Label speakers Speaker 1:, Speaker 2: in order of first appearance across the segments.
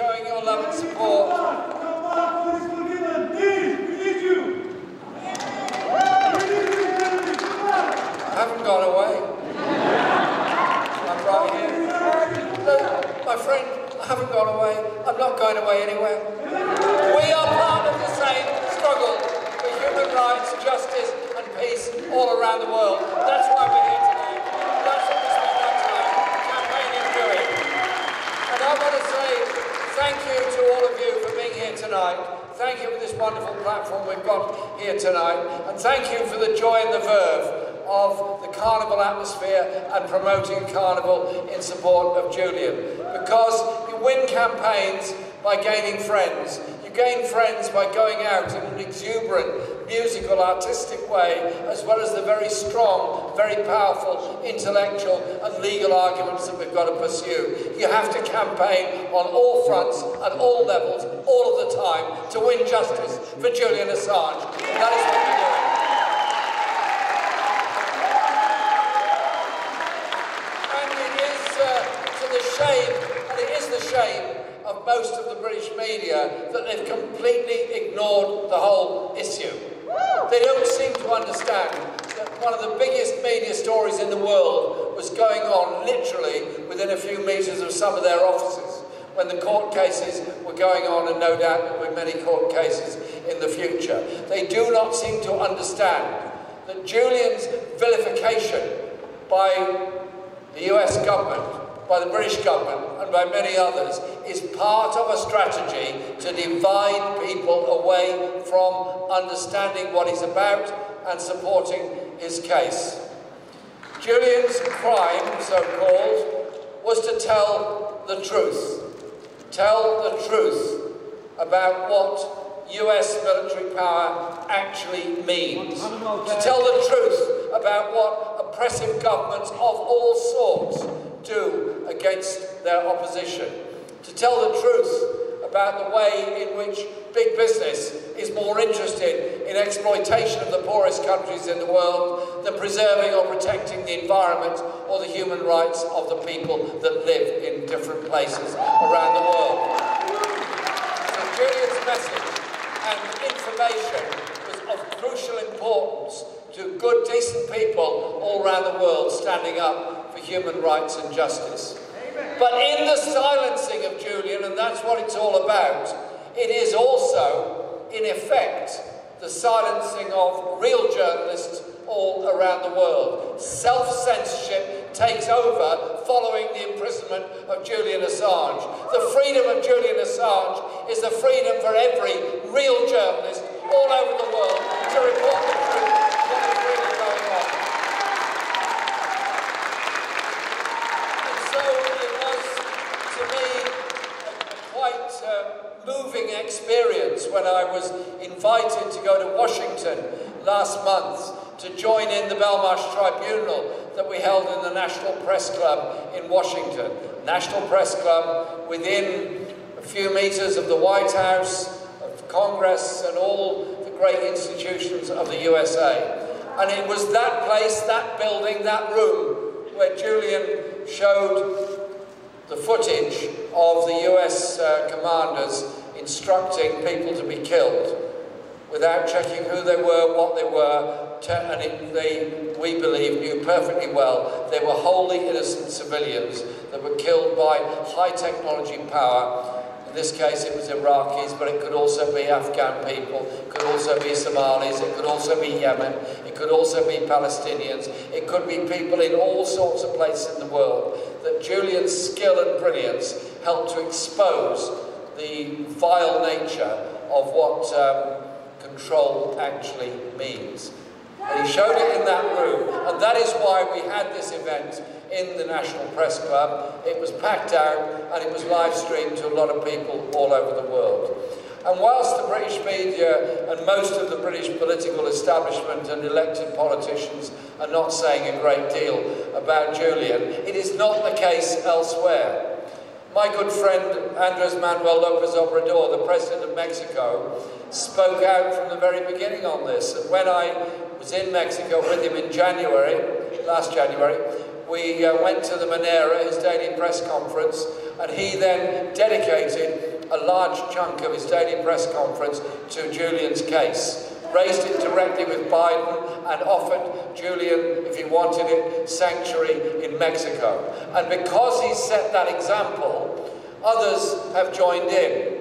Speaker 1: showing your love and support. I haven't gone away. I'm right here. No, my friend, I haven't gone away. I'm not going away anywhere. We are part of the same struggle for human rights, justice and peace all around the world. That's why we're here today. That's what we spend our time campaigning doing. And I want to say thank you to all of you for being here tonight. Thank you for this wonderful platform we've got here tonight. And thank you for the joy and the verve of the carnival atmosphere and promoting carnival in support of Julian. Because you win campaigns by gaining friends. You gain friends by going out in an exuberant, musical, artistic way, as well as the very strong, very powerful intellectual and legal arguments that we've got to pursue. You have to campaign on all fronts, at all levels, all of the time, to win justice for Julian Assange. And that is what we're doing. The shame of most of the British media that they've completely ignored the whole issue. They don't seem to understand that one of the biggest media stories in the world was going on literally within a few metres of some of their offices when the court cases were going on, and no doubt there will be many court cases in the future. They do not seem to understand that Julian's vilification by the US government, by the British government and by many others, is part of a strategy to divide people away from understanding what he's about and supporting his case. Julian's crime, so-called, was to tell the truth. Tell the truth about what US military power actually means. To tell the truth about what oppressive governments of all sorts do against their opposition. To tell the truth about the way in which big business is more interested in exploitation of the poorest countries in the world than preserving or protecting the environment or the human rights of the people that live in different places around the world. So Julian's message and information was of crucial importance to good, decent people all around the world standing up for human rights and justice. But in the silencing of Julian, and that's what it's all about, it is also, in effect, the silencing of real journalists all around the world. Self-censorship takes over following the imprisonment of Julian Assange. The freedom of Julian Assange is the freedom for every real journalist all over the world to report the truth of what is really going on. And so it was, to me, a quite moving experience when I was invited to go to Washington last month to join in the Belmarsh Tribunal that we held in the National Press Club in Washington. National Press Club within a few metres of the White House, of Congress and all the great institutions of the USA. And it was that place, that building, that room where Julian showed the footage of the US commanders instructing people to be killed without checking who they were, what they were, and we believe, knew perfectly well they were wholly innocent civilians that were killed by high technology power. In this case it was Iraqis, but it could also be Afghan people, it could also be Somalis, it could also be Yemen, it could also be Palestinians, it could be people in all sorts of places in the world. That Julian's skill and brilliance helped to expose the vile nature of what control actually means. And he showed it in that room, and that is why we had this event in the National Press Club. It was packed out and it was live streamed to a lot of people all over the world. And whilst the British media and most of the British political establishment and elected politicians are not saying a great deal about Julian, it is not the case elsewhere. My good friend Andres Manuel Lopez Obrador, the President of Mexico, spoke out from the very beginning on this. And when I was in Mexico with him in last January, we went to the Manera, his daily press conference, and he then dedicated a large chunk of his daily press conference to Julian's case, raised it directly with Biden and offered Julian, if he wanted it, sanctuary in Mexico. And because he set that example, others have joined in.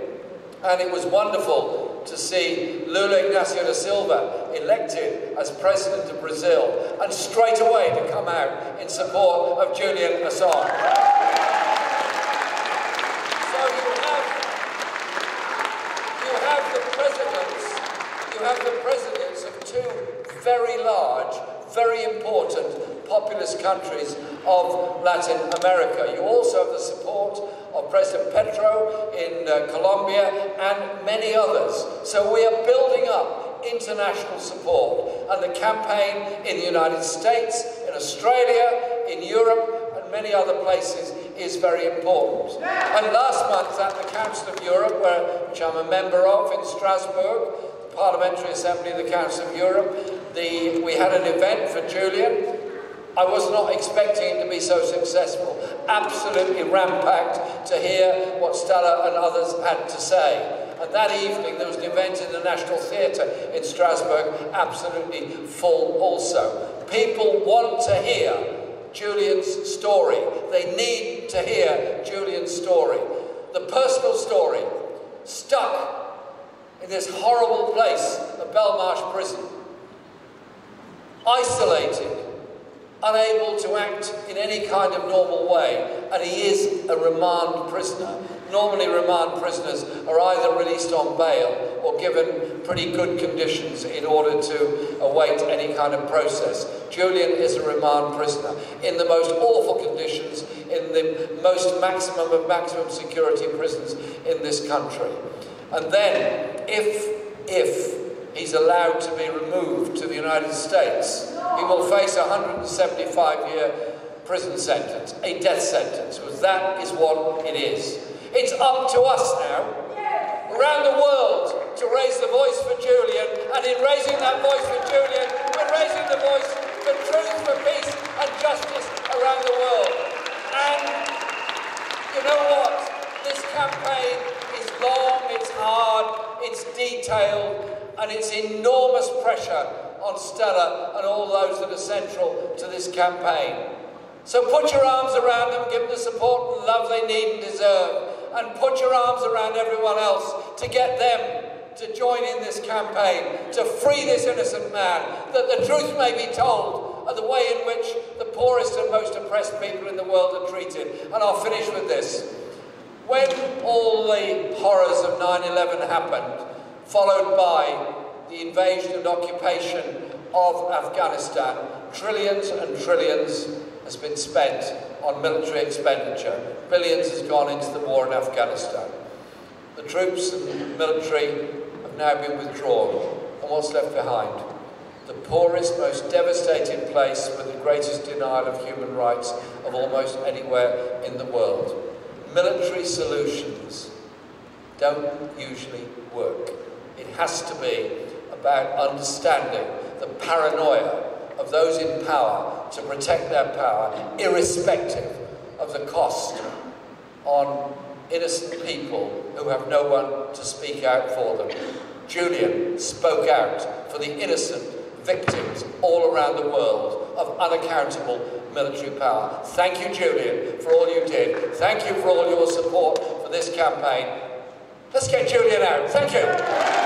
Speaker 1: And it was wonderful to see Lula Ignacio da Silva elected as president of Brazil, and straight away to come out in support of Julian Assange. You have the presidents of two very large, very important populous countries of Latin America. You also have the support of President Petro in Colombia and many others. So we are building up international support, and the campaign in the United States, in Australia, in Europe and many other places is very important. And last month at the Council of Europe, which I'm a member of in Strasbourg, the Parliamentary Assembly of the Council of Europe, we had an event for Julian. I was not expecting it to be so successful. Absolutely rampacked to hear what Stella and others had to say. And that evening there was an event in the National Theatre in Strasbourg, absolutely full also. People want to hear Julian's story. They need to hear Julian's story. The personal story, stuck in this horrible place of Belmarsh prison, isolated, unable to act in any kind of normal way, and he is a remand prisoner. Normally remand prisoners are either released on bail or given pretty good conditions in order to await any kind of process. Julian is a remand prisoner in the most awful conditions, in the most maximum of maximum security prisons in this country. And then, if he's allowed to be removed to the United States, he will face a 175-year prison sentence, a death sentence, because that is what it is. It's up to us now, around the world, to raise the voice for Julian, and in raising that voice for Julian, we're raising the voice for truth, for peace and justice around the world. And you know what? This campaign is long, it's hard, it's detailed, and it's enormous pressure on Stella and all those that are central to this campaign. So put your arms around them, give them the support and love they need and deserve, and put your arms around everyone else to get them to join in this campaign, to free this innocent man, that the truth may be told of the way in which the poorest and most oppressed people in the world are treated. And I'll finish with this. When all the horrors of 9/11 happened, followed by the invasion and occupation of Afghanistan, trillions and trillions has been spent on military expenditure. Billions has gone into the war in Afghanistan. The troops and the military have now been withdrawn, and what's left behind? The poorest, most devastated place with the greatest denial of human rights of almost anywhere in the world. Military solutions don't usually work. It has to be about understanding the paranoia of those in power to protect their power, irrespective of the cost on innocent people who have no one to speak out for them. Julian spoke out for the innocent victims all around the world of unaccountable military power. Thank you, Julian, for all you did. Thank you for all your support for this campaign. Let's get Julian out. Thank you.